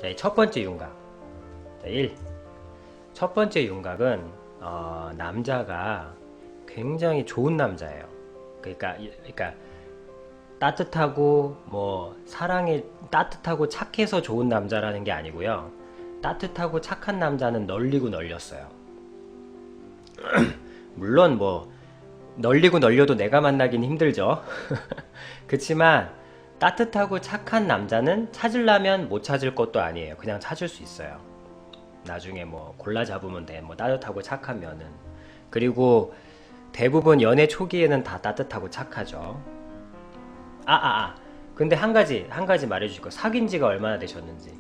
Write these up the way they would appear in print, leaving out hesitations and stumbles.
자, 이 첫 번째 윤곽. 자, 1. 첫 번째 윤곽은 남자가 굉장히 좋은 남자예요. 그러니까 따뜻하고 뭐 사랑에 따뜻하고 착해서 좋은 남자라는 게 아니고요. 따뜻하고 착한 남자는 널리고 널렸어요. 물론 뭐 널리고 널려도 내가 만나긴 힘들죠. 그치만 따뜻하고 착한 남자는 찾으려면 못 찾을 것도 아니에요. 그냥 찾을 수 있어요. 나중에 뭐 골라 잡으면 돼. 뭐 따뜻하고 착하면은. 그리고 대부분 연애 초기에는 다 따뜻하고 착하죠. 근데 한 가지 말해주실 거. 사귄 지가 얼마나 되셨는지.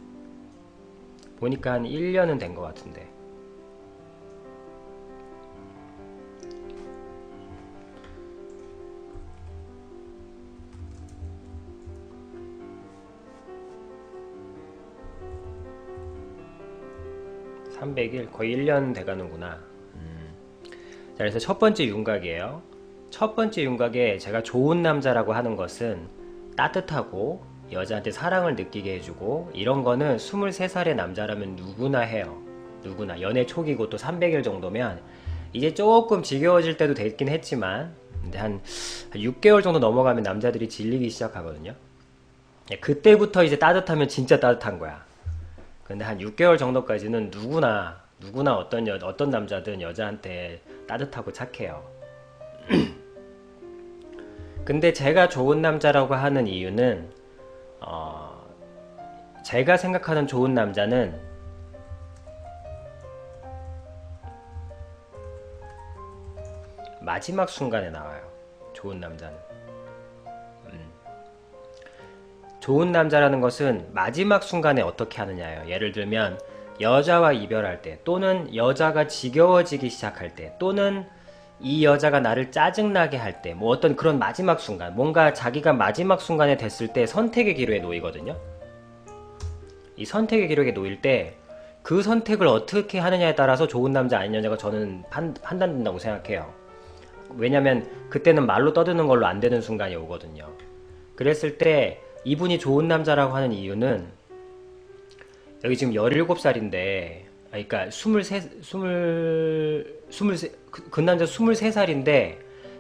보니까 한 1년은 된 것 같은데. 300일? 거의 1년 돼가는구나. 자, 그래서 첫 번째 윤곽이에요. 첫 번째 윤곽에 제가 좋은 남자라고 하는 것은 따뜻하고 여자한테 사랑을 느끼게 해주고 이런 거는 23살의 남자라면 누구나 해요. 누구나. 연애 초기고 또 300일 정도면 이제 조금 지겨워질 때도 됐긴 했지만 근데 한 6개월 정도 넘어가면 남자들이 질리기 시작하거든요. 그때부터 이제 따뜻하면 진짜 따뜻한 거야. 근데 한 6개월 정도까지는 누구나 어떤 남자든 여자한테 따뜻하고 착해요. 근데 제가 좋은 남자라고 하는 이유는 제가 생각하는 좋은 남자는 마지막 순간에 나와요. 좋은 남자는. 좋은 남자라는 것은 마지막 순간에 어떻게 하느냐예요. 예를 들면 여자와 이별할 때 또는 여자가 지겨워지기 시작할 때 또는 이 여자가 나를 짜증나게 할 때 뭐 어떤 그런 마지막 순간 뭔가 자기가 마지막 순간에 됐을 때 선택의 기로에 놓이거든요. 이 선택의 기로에 놓일 때 그 선택을 어떻게 하느냐에 따라서 좋은 남자 아닌 여자가 저는 판단된다고 생각해요. 왜냐면 그때는 말로 떠드는 걸로 안 되는 순간이 오거든요. 그랬을 때 이분이 좋은 남자라고 하는 이유는 여기 지금 17살인데 그러니까 그 남자 23살인데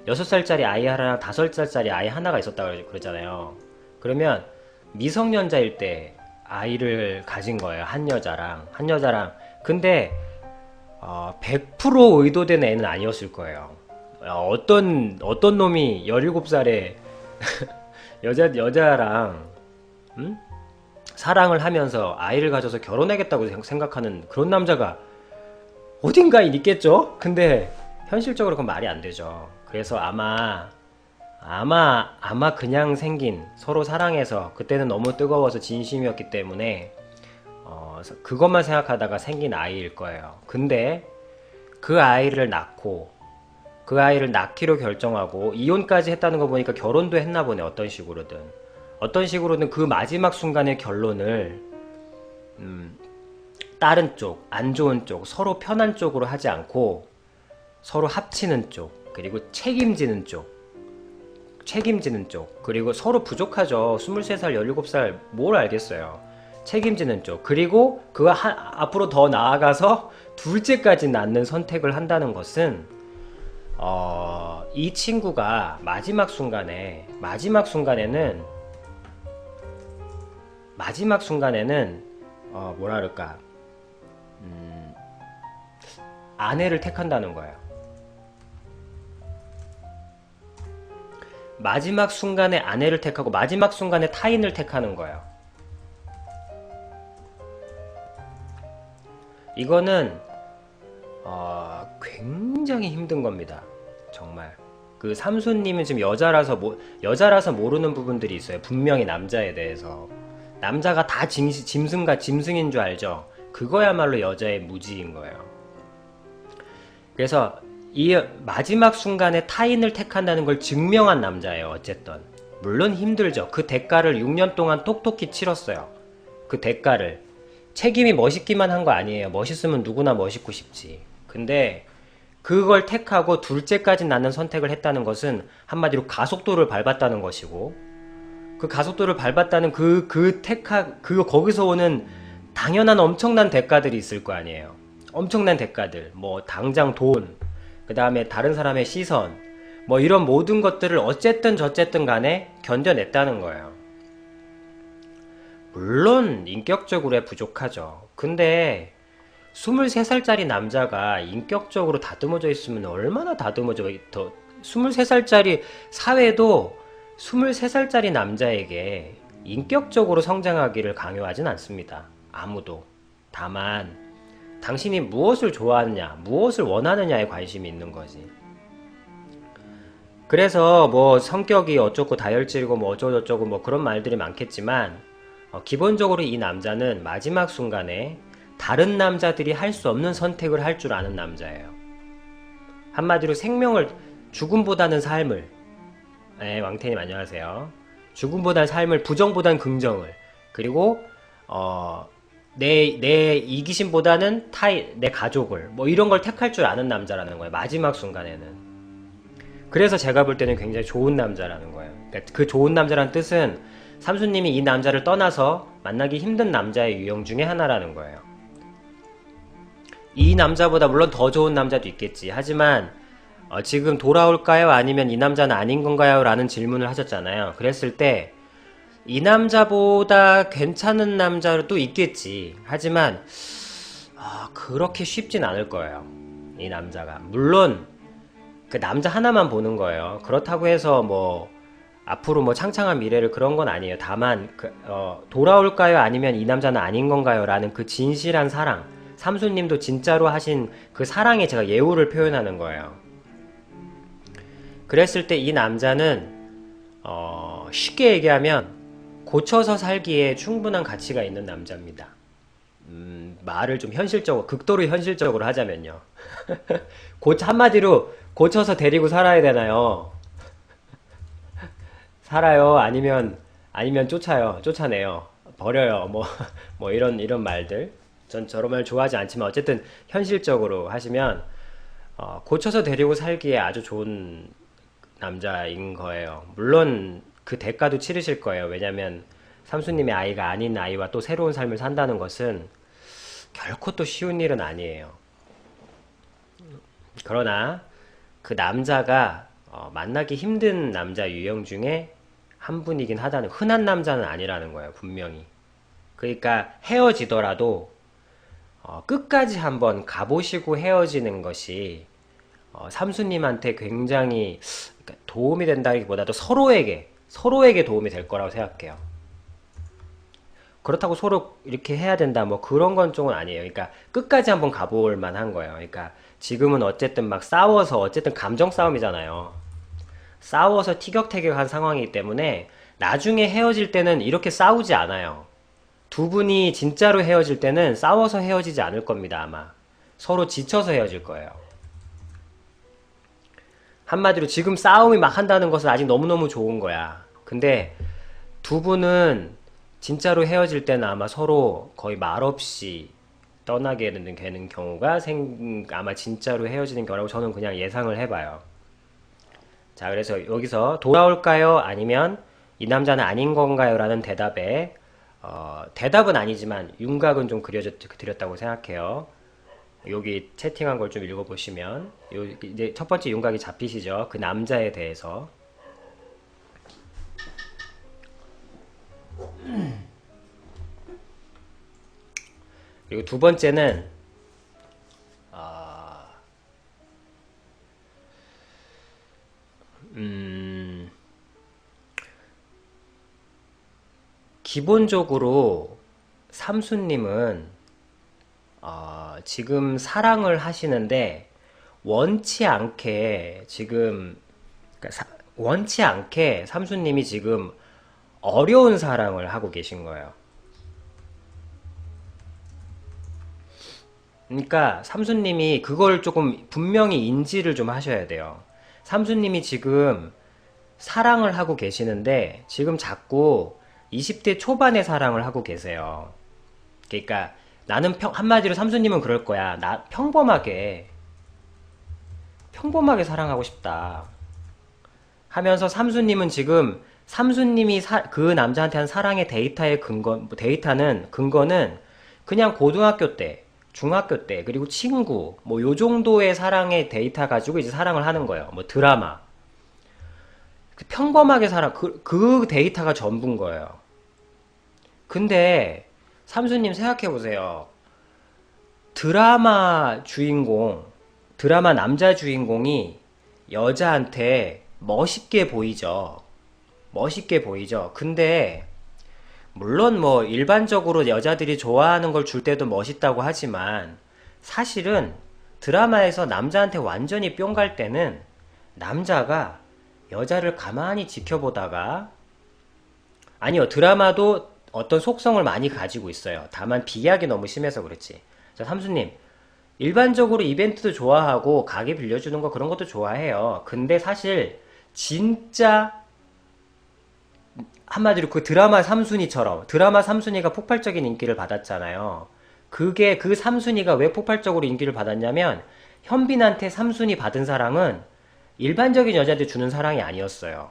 6살짜리 아이 하나랑 5살짜리 아이 하나가 있었다고 그러잖아요. 그러면 미성년자일 때 아이를 가진 거예요. 한 여자랑. 근데 100% 의도된 애는 아니었을 거예요. 어떤 놈이 17살에 여자랑 사랑을 하면서 아이를 가져서 결혼하겠다고 생각하는 그런 남자가 어딘가에 있겠죠? 근데 현실적으로 그건 말이 안 되죠. 그래서 아마 그냥 생긴 서로 사랑해서 그때는 너무 뜨거워서 진심이었기 때문에 그것만 생각하다가 생긴 아이일 거예요. 근데 그 아이를 낳기로 결정하고 이혼까지 했다는 거 보니까 결혼도 했나 보네. 어떤 식으로든 그 마지막 순간의 결론을 다른 쪽, 안 좋은 쪽, 서로 편한 쪽으로 하지 않고 서로 합치는 쪽, 그리고 책임지는 쪽, 그리고 서로 부족하죠. 23살, 17살 뭘 알겠어요. 책임지는 쪽, 그리고 앞으로 더 나아가서 둘째까지 낳는 선택을 한다는 것은 이 친구가 마지막 순간에는 뭐라 그럴까, 아내를 택한다는 거예요. 마지막 순간에 아내를 택하고 마지막 순간에 타인을 택하는 거예요. 이거는 굉장히 힘든 겁니다. 정말. 그 삼수님은 지금 여자라서 모르는 부분들이 있어요. 분명히 남자에 대해서. 남자가 다 짐승인 줄 알죠? 그거야말로 여자의 무지인 거예요. 그래서 이 마지막 순간에 타인을 택한다는 걸 증명한 남자예요. 어쨌든 물론 힘들죠. 그 대가를 6년 동안 톡톡히 치렀어요. 그 대가를. 책임이 멋있기만 한 거 아니에요. 멋있으면 누구나 멋있고 싶지. 근데 그걸 택하고 둘째까지 낳는 선택을 했다는 것은 한마디로 가속도를 밟았다는 것이고, 그 가속도를 밟았다는 거기서 오는 당연한 엄청난 대가들이 있을 거 아니에요. 엄청난 대가들. 뭐 당장 돈, 그 다음에 다른 사람의 시선, 뭐 이런 모든 것들을 어쨌든 저쨌든 간에 견뎌냈다는 거예요. 물론 인격적으로야 부족하죠. 근데 23살짜리 남자가 인격적으로 다듬어져 있으면 얼마나 다듬어져. 더 23살짜리 사회도 23살짜리 남자에게 인격적으로 성장하기를 강요하진 않습니다. 아무도. 다만 당신이 무엇을 좋아하느냐, 무엇을 원하느냐에 관심이 있는 거지. 그래서 뭐 성격이 어쩌고 다혈질이고 뭐 어쩌고저쩌고 뭐 그런 말들이 많겠지만, 기본적으로 이 남자는 마지막 순간에 다른 남자들이 할 수 없는 선택을 할 줄 아는 남자예요. 한마디로 생명을, 죽음보다는 삶을, 네, 왕태님 안녕하세요. 죽음보다는 삶을, 부정보다는 긍정을, 그리고 내 이기심보다는 내 가족을, 뭐 이런 걸 택할 줄 아는 남자라는 거예요. 마지막 순간에는. 그래서 제가 볼 때는 굉장히 좋은 남자라는 거예요. 그러니까 그 좋은 남자란 뜻은 삼수님이 이 남자를 떠나서 만나기 힘든 남자의 유형 중에 하나라는 거예요. 이 남자보다 물론 더 좋은 남자도 있겠지. 하지만 지금 돌아올까요? 아니면 이 남자는 아닌 건가요? 라는 질문을 하셨잖아요. 그랬을 때 이 남자보다 괜찮은 남자도 있겠지. 하지만 그렇게 쉽진 않을 거예요. 이 남자가. 물론 그 남자 하나만 보는 거예요. 그렇다고 해서 뭐 앞으로 뭐 창창한 미래를, 그런 건 아니에요. 다만 돌아올까요? 아니면 이 남자는 아닌 건가요? 라는 그 진실한 사랑, 삼수님도 진짜로 하신 그 사랑에 제가 예우를 표현하는 거예요. 그랬을 때 이 남자는 쉽게 얘기하면 고쳐서 살기에 충분한 가치가 있는 남자입니다. 말을 좀 현실적으로, 극도로 현실적으로 하자면요. 한마디로 고쳐서 데리고 살아야 되나요? 살아요? 아니면 쫓아내요? 버려요? 뭐 이런 말들. 전 저런 말 좋아하지 않지만 어쨌든 현실적으로 하시면, 고쳐서 데리고 살기에 아주 좋은 남자인 거예요. 물론 그 대가도 치르실 거예요. 왜냐면 삼수님의 아이가 아닌 아이와 또 새로운 삶을 산다는 것은 결코 또 쉬운 일은 아니에요. 그러나 그 남자가 만나기 힘든 남자 유형 중에 한 분이긴 하다는, 흔한 남자는 아니라는 거예요. 분명히. 그러니까 헤어지더라도 끝까지 한번 가보시고 헤어지는 것이 삼수님한테 굉장히 도움이 된다기보다도 서로에게 도움이 될 거라고 생각해요. 그렇다고 서로 이렇게 해야 된다 뭐 그런 건 쪽은 아니에요. 그러니까 끝까지 한번 가볼 만한 거예요. 그러니까 지금은 어쨌든 막 싸워서, 어쨌든 감정 싸움이잖아요. 싸워서 티격태격한 상황이기 때문에 나중에 헤어질 때는 이렇게 싸우지 않아요. 두 분이 진짜로 헤어질 때는 싸워서 헤어지지 않을 겁니다. 아마 서로 지쳐서 헤어질 거예요. 한마디로 지금 싸움이 막 한다는 것은 아직 너무너무 좋은 거야. 근데 두 분은 진짜로 헤어질 때는 아마 서로 거의 말없이 떠나게 되는 경우가 아마 진짜로 헤어지는 경우라고 저는 그냥 예상을 해봐요. 자, 그래서 여기서 돌아올까요? 아니면 이 남자는 아닌 건가요? 라는 대답에 대답은 아니지만 윤곽은 좀 드렸다고 생각해요. 여기 채팅한 걸 좀 읽어보시면 이제 첫 번째 윤곽이 잡히시죠? 그 남자에 대해서. 그리고 두 번째는 기본적으로 삼수님은 지금 사랑을 하시는데 원치 않게 지금, 그러니까 원치 않게 삼수님이 지금 어려운 사랑을 하고 계신 거예요. 그러니까 삼수님이 그걸 조금 분명히 인지를 좀 하셔야 돼요. 삼수님이 지금 사랑을 하고 계시는데 지금 자꾸 20대 초반의 사랑을 하고 계세요. 그러니까 나는 한마디로 삼수님은 그럴 거야. 나 평범하게 사랑하고 싶다 하면서, 삼수님은 지금 삼수님이 그 남자한테 한 사랑의 데이터의 근거는 그냥 고등학교 때, 중학교 때, 그리고 친구, 뭐 요 정도의 사랑의 데이터 가지고 이제 사랑을 하는 거예요. 뭐 드라마. 평범하게 그 데이터가 전부인 거예요. 근데 삼수님 생각해보세요. 드라마 주인공, 드라마 남자 주인공이 여자한테 멋있게 보이죠. 멋있게 보이죠. 근데 물론 뭐 일반적으로 여자들이 좋아하는 걸 줄 때도 멋있다고 하지만 사실은 드라마에서 남자한테 완전히 뿅 갈 때는 남자가 여자를 가만히 지켜보다가 아니요 드라마도 어떤 속성을 많이 가지고 있어요. 다만 비약이 너무 심해서 그렇지. 자 삼수님 일반적으로 이벤트도 좋아하고 가게 빌려주는 거 그런 것도 좋아해요. 근데 사실 진짜 한마디로 그 드라마 3순위처럼 드라마 3순위가 폭발적인 인기를 받았잖아요. 그게 그 3순위가 왜 폭발적으로 인기를 받았냐면 현빈한테 3순위 받은 사랑은 일반적인 여자한테 주는 사랑이 아니었어요.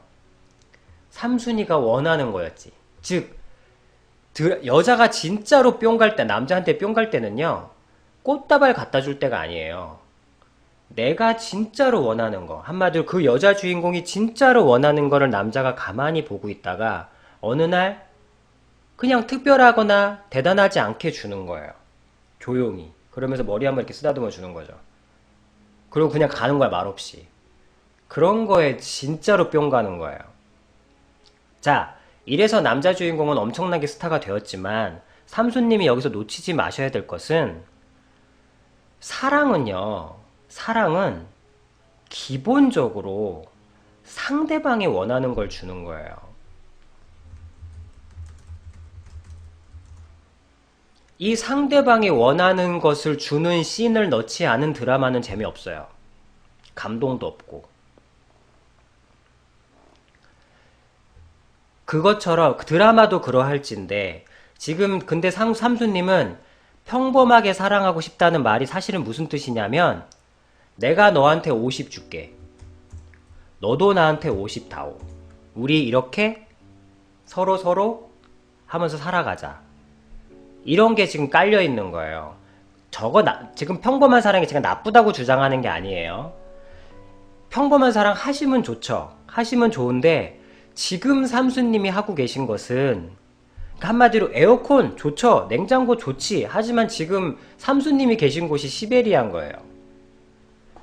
3순위가 원하는 거였지. 즉 여자가 진짜로 뿅 갈 때, 남자한테 뿅 갈 때는요. 꽃다발 갖다 줄 때가 아니에요. 내가 진짜로 원하는 거, 한마디로 그 여자 주인공이 진짜로 원하는 거를 남자가 가만히 보고 있다가 어느 날 그냥 특별하거나 대단하지 않게 주는 거예요. 조용히. 그러면서 머리 한번 이렇게 쓰다듬어 주는 거죠. 그리고 그냥 가는 거야, 말없이. 그런 거에 진짜로 뿅 가는 거예요. 자, 이래서 남자 주인공은 엄청나게 스타가 되었지만 삼수님이 여기서 놓치지 마셔야 될 것은 사랑은 기본적으로 상대방이 원하는 걸 주는 거예요. 이 상대방이 원하는 것을 주는 씬을 넣지 않은 드라마는 재미없어요. 감동도 없고. 그것처럼 드라마도 그러할진데 지금 근데 삼수님은 평범하게 사랑하고 싶다는 말이 사실은 무슨 뜻이냐면 내가 너한테 50 줄게. 너도 나한테 50 다오. 우리 이렇게 서로 하면서 살아가자. 이런 게 지금 깔려 있는 거예요. 지금 평범한 사랑이 제가 나쁘다고 주장하는 게 아니에요. 평범한 사랑 하시면 좋죠. 하시면 좋은데 지금 삼수님이 하고 계신 것은 한마디로 에어컨 좋죠. 냉장고 좋지. 하지만 지금 삼수님이 계신 곳이 시베리아인 거예요.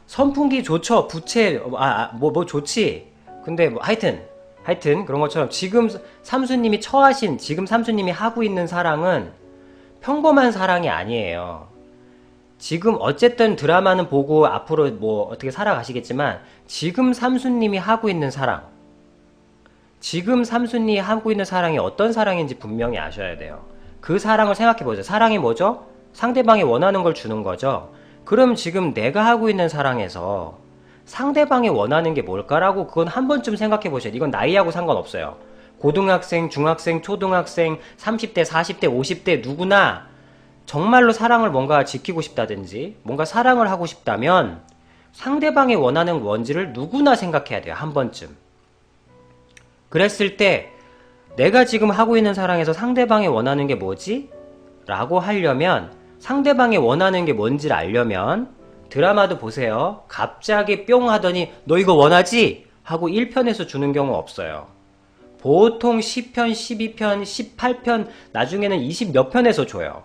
선풍기 좋죠. 부채 뭐 좋지. 근데 뭐 하여튼 그런 것처럼 지금 삼수님이 처하신 지금 삼수님이 하고 있는 사랑은 평범한 사랑이 아니에요. 지금 어쨌든 드라마는 보고 앞으로 뭐 어떻게 살아가시겠지만 지금 삼수님이 하고 있는 사랑 지금 삼순이 하고 있는 사랑이 어떤 사랑인지 분명히 아셔야 돼요. 그 사랑을 생각해보세요. 사랑이 뭐죠? 상대방이 원하는 걸 주는 거죠. 그럼 지금 내가 하고 있는 사랑에서 상대방이 원하는 게 뭘까라고 그건 한 번쯤 생각해보셔야 돼요. 이건 나이하고 상관없어요. 고등학생, 중학생, 초등학생, 30대, 40대, 50대 누구나 정말로 사랑을 뭔가 지키고 싶다든지 뭔가 사랑을 하고 싶다면 상대방이 원하는 뭔지를 누구나 생각해야 돼요. 한 번쯤. 그랬을 때 내가 지금 하고 있는 사랑에서 상대방이 원하는 게 뭐지? 라고 하려면 상대방이 원하는 게 뭔지를 알려면 드라마도 보세요. 갑자기 뿅 하더니 너 이거 원하지? 하고 1편에서 주는 경우 없어요. 보통 10편, 12편, 18편, 나중에는 20 몇 편에서 줘요.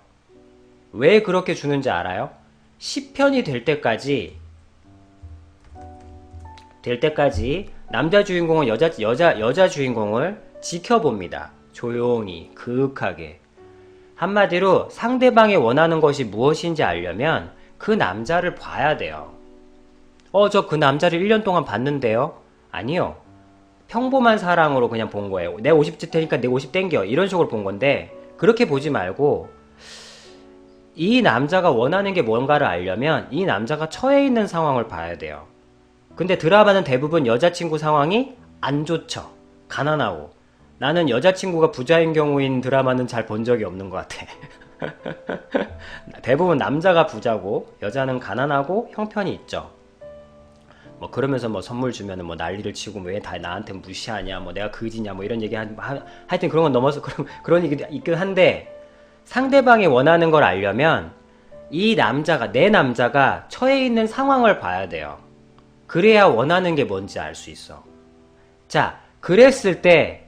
왜 그렇게 주는지 알아요? 10편이 될 때까지 남자 주인공은 여자 주인공을 지켜봅니다. 조용히, 그윽하게. 한마디로 상대방이 원하는 것이 무엇인지 알려면 그 남자를 봐야 돼요. 저 그 남자를 1년 동안 봤는데요? 아니요. 평범한 사랑으로 그냥 본 거예요. 내 50 줄 테니까 내 50 땡겨. 이런 식으로 본 건데, 그렇게 보지 말고, 이 남자가 원하는 게 뭔가를 알려면 이 남자가 처해 있는 상황을 봐야 돼요. 근데 드라마는 대부분 여자친구 상황이 안 좋죠. 가난하고. 나는 여자친구가 부자인 경우인 드라마는 잘 본 적이 없는 것 같아. 대부분 남자가 부자고 여자는 가난하고 형편이 있죠. 뭐 그러면서 뭐 선물 주면은 뭐 난리를 치고 왜 다 나한테 무시하냐 뭐 내가 그지냐 뭐 이런 얘기 하여튼 그런 건 넘어서 그런 얘기도 있긴 한데 상대방이 원하는 걸 알려면 이 남자가, 내 남자가 처해 있는 상황을 봐야 돼요. 그래야 원하는 게 뭔지 알 수 있어. 자, 그랬을 때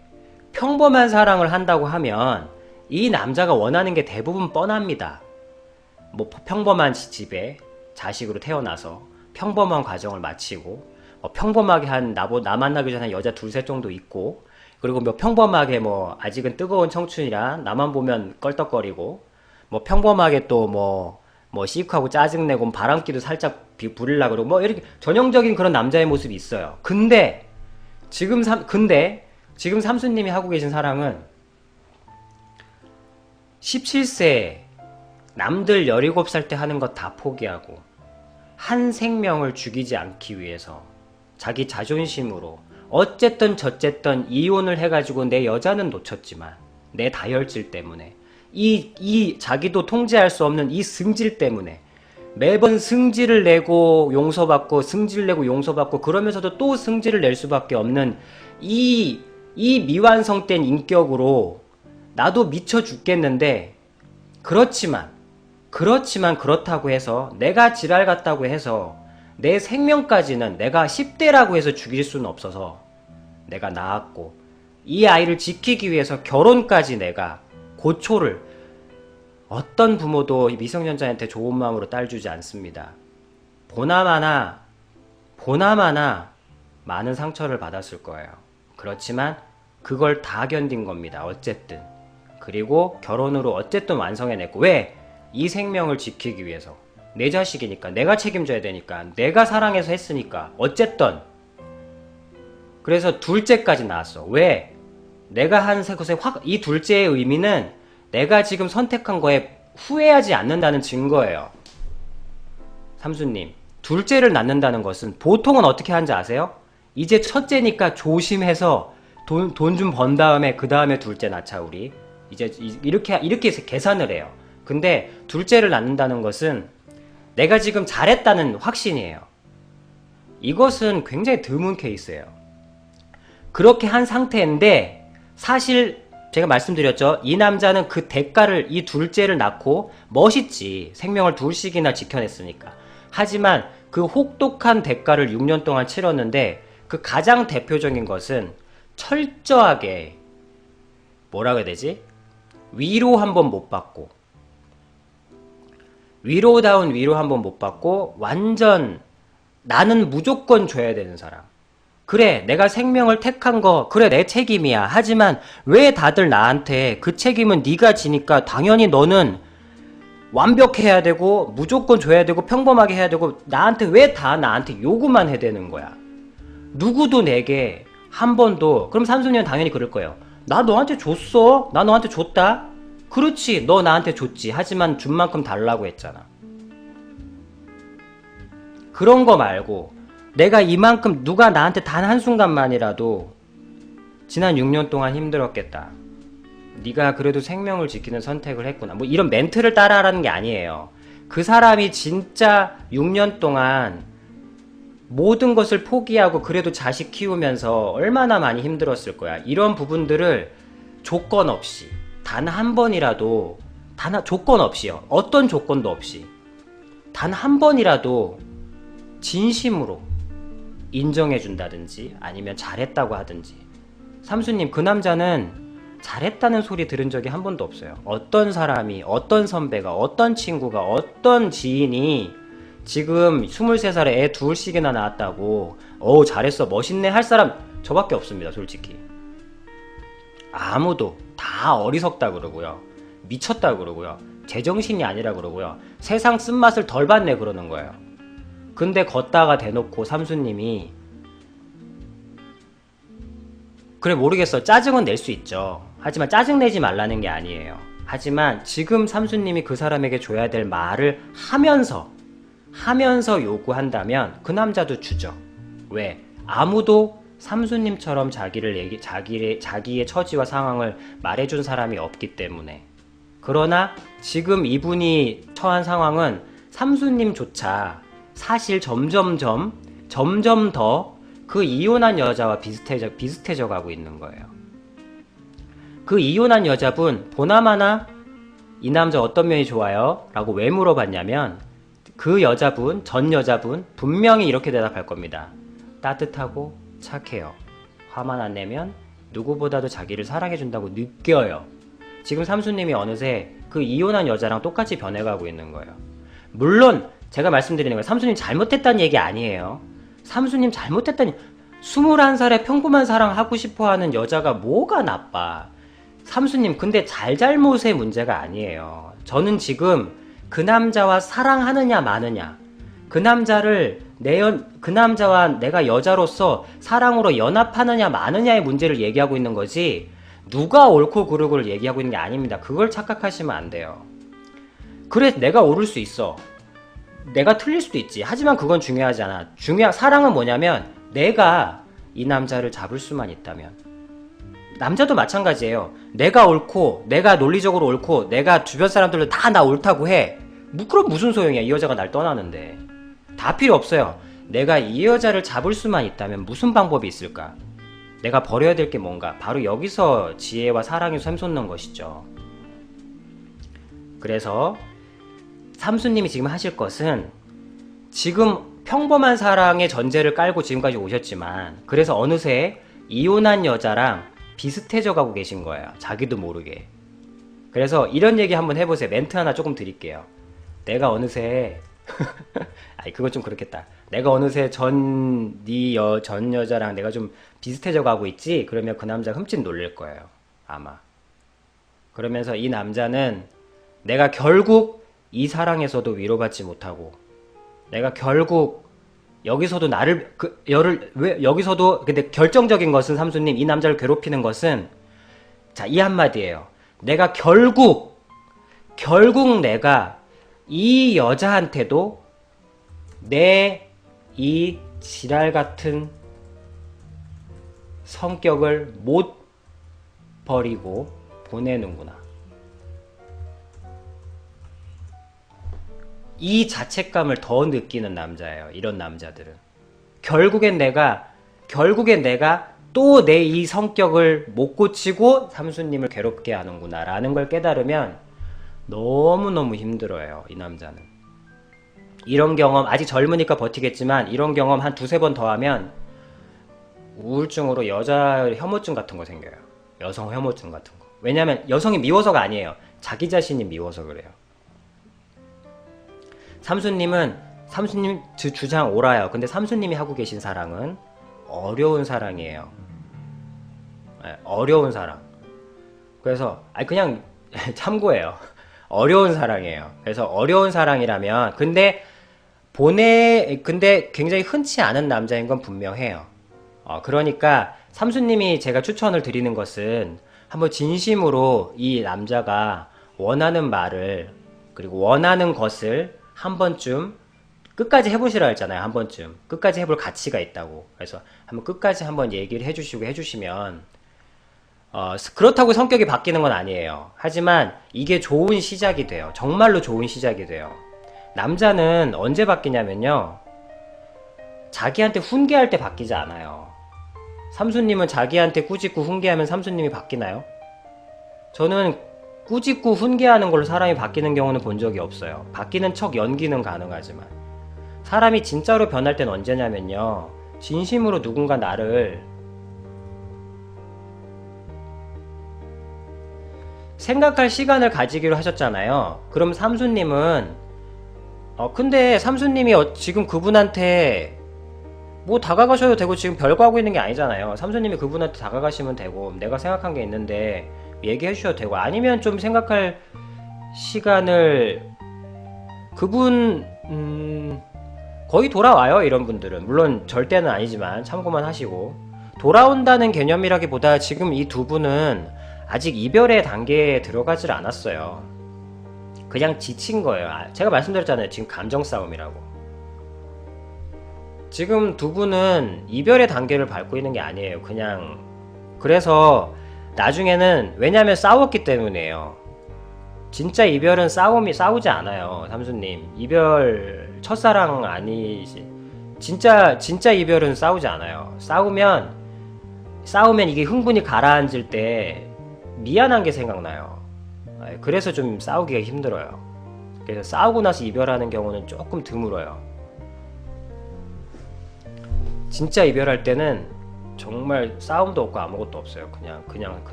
평범한 사랑을 한다고 하면 이 남자가 원하는 게 대부분 뻔합니다. 뭐 평범한 집에 자식으로 태어나서 평범한 과정을 마치고 평범하게 나 만나기 전에 여자 둘셋 정도 있고, 그리고 뭐 평범하게 뭐 아직은 뜨거운 청춘이라 나만 보면 껄떡거리고, 뭐 평범하게 또 뭐 시크하고 짜증내고 바람기도 살짝 부리려고 그러고 뭐 이렇게 전형적인 그런 남자의 모습이 있어요. 근데 지금 삼수님이 하고 계신 사랑은 17세 남들 17살 때 하는 거 다 포기하고 한 생명을 죽이지 않기 위해서 자기 자존심으로 어쨌든 저쨌든 이혼을 해가지고 내 여자는 놓쳤지만 내 다혈질 때문에 이 자기도 통제할 수 없는 이 승질 때문에 매번 승질을 내고 용서받고 승질 내고 용서받고 그러면서도 또 승질을 낼 수밖에 없는 이 미완성된 인격으로 나도 미쳐 죽겠는데, 그렇지만 그렇다고 해서 내가 지랄 같다고 해서 내 생명까지는 내가 10대라고 해서 죽일 수는 없어서 내가 낳았고 이 아이를 지키기 위해서 결혼까지 내가 고초를, 어떤 부모도 미성년자한테 좋은 마음으로 딸 주지 않습니다. 보나마나 많은 상처를 받았을 거예요. 그렇지만 그걸 다 견딘 겁니다. 어쨌든. 그리고 결혼으로 어쨌든 완성해냈고, 왜? 이 생명을 지키기 위해서. 내 자식이니까 내가 책임져야 되니까 내가 사랑해서 했으니까 어쨌든. 그래서 둘째까지 낳았어. 왜? 내가 한 것에 이 둘째의 의미는 내가 지금 선택한 거에 후회하지 않는다는 증거예요. 삼수님, 둘째를 낳는다는 것은 보통은 어떻게 하는지 아세요? 이제 첫째니까 조심해서 돈 좀 번 다음에 그 다음에 둘째 낳자 우리. 이제 이렇게 계산을 해요. 근데 둘째를 낳는다는 것은 내가 지금 잘했다는 확신이에요. 이것은 굉장히 드문 케이스예요. 그렇게 한 상태인데 사실 제가 말씀드렸죠. 이 남자는 그 대가를, 이 둘째를 낳고 멋있지. 생명을 둘씩이나 지켜냈으니까. 하지만 그 혹독한 대가를 6년 동안 치렀는데 그 가장 대표적인 것은 철저하게 뭐라고 해야 되지? 위로 한번 못 받고, 위로다운 위로 한번 못 받고 완전 나는 무조건 줘야 되는 사람. 그래, 내가 생명을 택한 거 그래 내 책임이야. 하지만 왜 다들 나한테 그 책임은 네가 지니까 당연히 너는 완벽해야 되고 무조건 줘야 되고 평범하게 해야 되고 나한테 왜 다 나한테 요구만 해야 되는 거야. 누구도 내게 한 번도, 그럼 삼순이는 당연히 그럴 거예요. 나 너한테 줬어. 나 너한테 줬다. 그렇지, 너 나한테 줬지. 하지만 준 만큼 달라고 했잖아. 그런 거 말고 내가 이만큼 누가 나한테 단 한순간만이라도 지난 6년 동안 힘들었겠다. 네가 그래도 생명을 지키는 선택을 했구나. 뭐 이런 멘트를 따라하라는 게 아니에요. 그 사람이 진짜 6년 동안 모든 것을 포기하고 그래도 자식 키우면서 얼마나 많이 힘들었을 거야. 이런 부분들을 조건 없이 단 한 번이라도, 조건 없이요. 어떤 조건도 없이 단 한 번이라도 진심으로 인정해준다든지 아니면 잘했다고 하든지. 삼수님, 그 남자는 잘했다는 소리 들은 적이 한 번도 없어요. 어떤 사람이, 어떤 선배가, 어떤 친구가, 어떤 지인이 지금 23살에 애 둘씩이나 낳았다고 잘했어, 멋있네 할 사람 저밖에 없습니다. 솔직히 아무도. 다 어리석다 그러고요, 미쳤다 그러고요, 제정신이 아니라 그러고요, 세상 쓴맛을 덜 봤네 그러는 거예요. 근데 걷다가 대놓고 삼수님이, 그래 모르겠어, 짜증은 낼 수 있죠. 하지만 짜증내지 말라는 게 아니에요. 하지만 지금 삼수님이 그 사람에게 줘야 될 말을 하면서 요구한다면 그 남자도 주죠. 왜? 아무도 삼수님처럼 자기의 처지와 상황을 말해준 사람이 없기 때문에. 그러나 지금 이분이 처한 상황은 삼수님조차 사실 점점 더 그 이혼한 여자와 비슷해져 가고 있는 거예요. 그 이혼한 여자분 보나마나 이 남자 어떤 면이 좋아요? 라고 왜 물어봤냐면 그 여자분, 전 여자분 분명히 이렇게 대답할 겁니다. 따뜻하고 착해요. 화만 안 내면 누구보다도 자기를 사랑해준다고 느껴요. 지금 삼수님이 어느새 그 이혼한 여자랑 똑같이 변해가고 있는 거예요. 물론 제가 말씀드리는 거예요. 삼수님 잘못했다는 얘기 아니에요. 삼수님 잘못했다니 21살에 평범한 사랑 하고 싶어하는 여자가 뭐가 나빠. 삼수님 근데 잘잘못의 문제가 아니에요. 저는 지금 그 남자와 사랑하느냐 마느냐, 그 남자와 내가 여자로서 사랑으로 연합하느냐 마느냐의 문제를 얘기하고 있는 거지 누가 옳고 그르고를 얘기하고 있는 게 아닙니다. 그걸 착각하시면 안 돼요. 그래 내가 옳을 수 있어. 내가 틀릴 수도 있지. 하지만 그건 중요하지 않아. 사랑은 뭐냐면 내가 이 남자를 잡을 수만 있다면. 남자도 마찬가지예요. 내가 옳고 내가 논리적으로 옳고 내가 주변 사람들도 다 나 옳다고 해. 그럼 무슨 소용이야. 이 여자가 날 떠나는데. 다 필요 없어요. 내가 이 여자를 잡을 수만 있다면 무슨 방법이 있을까? 내가 버려야 될 게 뭔가? 바로 여기서 지혜와 사랑이 샘솟는 것이죠. 그래서 삼수님이 지금 하실 것은 지금 평범한 사랑의 전제를 깔고 지금까지 오셨지만 그래서 어느새 이혼한 여자랑 비슷해져 가고 계신 거예요. 자기도 모르게. 그래서 이런 얘기 한번 해보세요. 멘트 하나 조금 드릴게요. 내가 어느새 아니 그건 좀 그렇겠다. 내가 어느새 전 여자랑 내가 좀 비슷해져 가고 있지? 그러면 그 남자 흠칫 놀랄 거예요. 아마. 그러면서 이 남자는 내가 결국 이 사랑에서도 위로받지 못하고 내가 결국 여기서도 여기서도 근데 결정적인 것은 삼수님 이 남자를 괴롭히는 것은 자, 이 한마디예요. 내가 결국 내가 이 여자한테도 내 이 지랄 같은 성격을 못 버리고 보내는구나. 이 자책감을 더 느끼는 남자예요. 이런 남자들은. 결국엔 내가 또 내 이 성격을 못 고치고 삼수님을 괴롭게 하는구나 라는 걸 깨달으면 너무너무 힘들어요. 이 남자는. 이런 경험 아직 젊으니까 버티겠지만 이런 경험 한 두세 번 더 하면 우울증으로 여자 혐오증 같은 거 생겨요. 여성 혐오증 같은 거. 왜냐면 여성이 미워서가 아니에요. 자기 자신이 미워서 그래요. 삼수님 주장 옳아요. 근데 삼수님이 하고 계신 사랑은 어려운 사랑이에요. 네, 어려운 사랑. 그래서 그냥 참고해요. 어려운 사랑이에요. 그래서 어려운 사랑이라면 근데 굉장히 흔치 않은 남자인 건 분명해요. 그러니까 삼수님이 제가 추천을 드리는 것은 한번 진심으로 이 남자가 원하는 말을 그리고 원하는 것을 한 번쯤 끝까지 해보시라 했잖아요. 한 번쯤 끝까지 해볼 가치가 있다고. 그래서 한번 끝까지 한번 얘기를 해주시고 해주시면 그렇다고 성격이 바뀌는 건 아니에요. 하지만 이게 좋은 시작이 돼요. 정말로 좋은 시작이 돼요. 남자는 언제 바뀌냐면요. 자기한테 훈계할 때 바뀌지 않아요. 삼수님은 자기한테 꾸짖고 훈계하면 삼수님이 바뀌나요? 저는 꾸짖고 훈계하는 걸로 사람이 바뀌는 경우는 본 적이 없어요. 바뀌는 척 연기는 가능하지만 사람이 진짜로 변할 땐 언제냐면요. 진심으로 누군가 나를 생각할 시간을 가지기로 하셨잖아요. 그럼 삼수님은 근데 삼수님이 지금 그분한테 뭐 다가가셔도 되고 지금 별거 하고 있는 게 아니잖아요. 삼수님이 그분한테 다가가시면 되고 내가 생각한 게 있는데 얘기해 주셔도 되고 아니면 좀 생각할 시간을 그분 거의 돌아와요. 이런 분들은 물론 절대는 아니지만 참고만 하시고 돌아온다는 개념이라기보다 지금 이 두 분은 아직 이별의 단계에 들어가질 않았어요. 그냥 지친 거예요. 제가 말씀드렸잖아요. 지금 감정 싸움이라고. 지금 두 분은 이별의 단계를 밟고 있는 게 아니에요. 그냥 그래서 나중에는 왜냐면 싸웠기 때문이에요. 진짜 이별은 싸우지 않아요. 삼수님 이별 첫사랑 아니지. 진짜 이별은 싸우지 않아요. 싸우면 이게 흥분이 가라앉을 때 미안한 게 생각나요. 그래서 좀 싸우기가 힘들어요. 그래서 싸우고 나서 이별하는 경우는 조금 드물어요. 진짜 이별할 때는 정말 싸움도 없고 아무것도 없어요. 그냥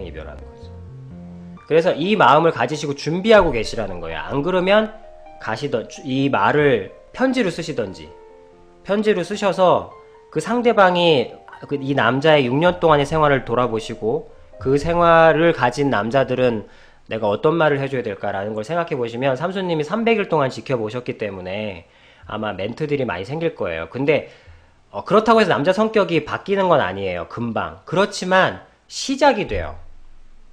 이별하는 거죠. 그래서 이 마음을 가지시고 준비하고 계시라는 거예요. 안 그러면 이 말을 편지로 쓰시던지, 편지로 쓰셔서 그 상대방이 이 남자의 6년 동안의 생활을 돌아보시고 그 생활을 가진 남자들은 내가 어떤 말을 해줘야 될까라는 걸 생각해 보시면 삼수님이 300일 동안 지켜보셨기 때문에 아마 멘트들이 많이 생길 거예요. 근데 그렇다고 해서 남자 성격이 바뀌는 건 아니에요. 금방. 그렇지만 시작이 돼요.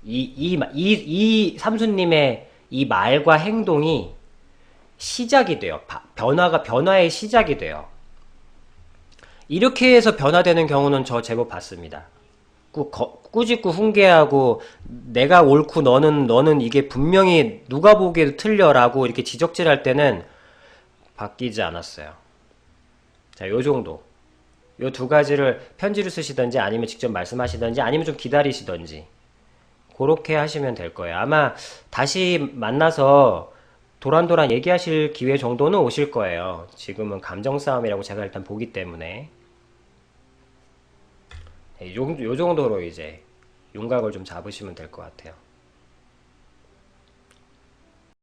이 삼수님의 이 말과 행동이 시작이 돼요. 변화의 시작이 돼요. 이렇게 해서 변화되는 경우는 저 제법 봤습니다. 꾸짖고 훈계하고 내가 옳고 너는 이게 분명히 누가 보기에도 틀려라고 이렇게 지적질할 때는 바뀌지 않았어요. 자, 요 정도. 요 두 가지를 편지를 쓰시던지 아니면 직접 말씀하시던지 아니면 좀 기다리시던지 그렇게 하시면 될 거예요. 아마 다시 만나서 도란도란 얘기하실 기회 정도는 오실 거예요. 지금은 감정 싸움이라고 제가 일단 보기 때문에 요 정도로 이제 윤곽을 좀 잡으시면 될 것 같아요.